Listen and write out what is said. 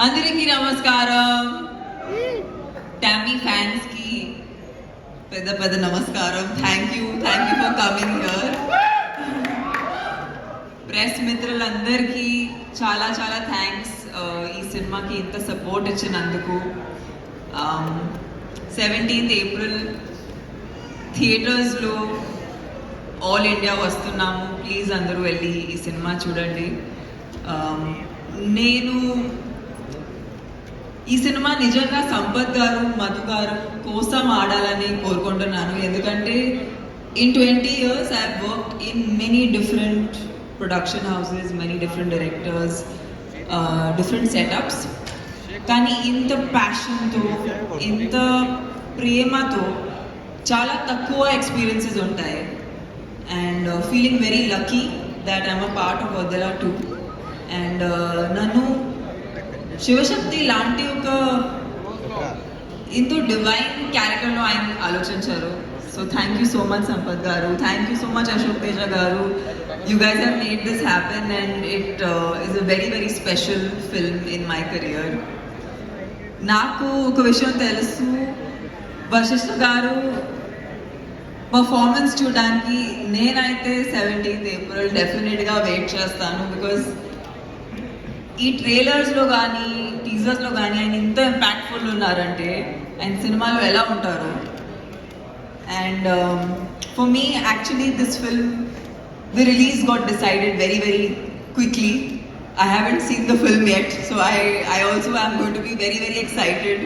అందరికీ నమస్కారం. Tommy fans కి పెద్ద పెద్ద నమస్కారం. Thank you for coming here. Press మిత్రులందరికీ చాలా చాలా థ్యాంక్స్ ఈ సినిమాకి ఇంత సపోర్ట్ ఇచ్చినందుకు. 17th ఏప్రిల్ థియేటర్స్లో ఆల్ ఇండియా వస్తున్నాము. ప్లీజ్ అందరూ వెళ్ళి ఈ సినిమా చూడండి. నేను ఈ సినిమా నిజంగా సంపత్ గారు, మధు గారు కోసం ఆడాలని కోరుకుంటున్నాను. ఎందుకంటే in 20 years I've worked in many different production houses, many different directors, different setups. కానీ ఇంత ప్యాషన్తో, ఇంత ప్రేమతో చాలా తక్కువ ఎక్స్పీరియన్సెస్ ఉంటాయి. And feeling very lucky that I'm a part of వద్దలా 2. అండ్ నన్ను శివశక్తి లాంటి ఒక ఇంతో డివైన్ క్యారెక్టర్లో ఆయన ఆలోచించారు. So thank you so much Sampath garu, thank you so much Ashok Teja garu. You guys have made this happen and it is a very very special film in my career. నాకు ఒక విషయం తెలుసు, వశిష్ఠ గారు పర్ఫార్మెన్స్ చూడడానికి నేనైతే 17th ఏప్రిల్ డెఫినెట్గా వెయిట్ చేస్తాను. బికాజ్ ఈ ట్రైలర్స్లో కానీ టీజర్స్లో కానీ ఆయన ఇంత ఇంపాక్ట్ఫుల్ ఉన్నారంటే ఆయన సినిమాలో ఎలా ఉంటారు. And for me actually this film, the release got decided very very quickly. I haven't seen the film yet, so I also am going to be very very excited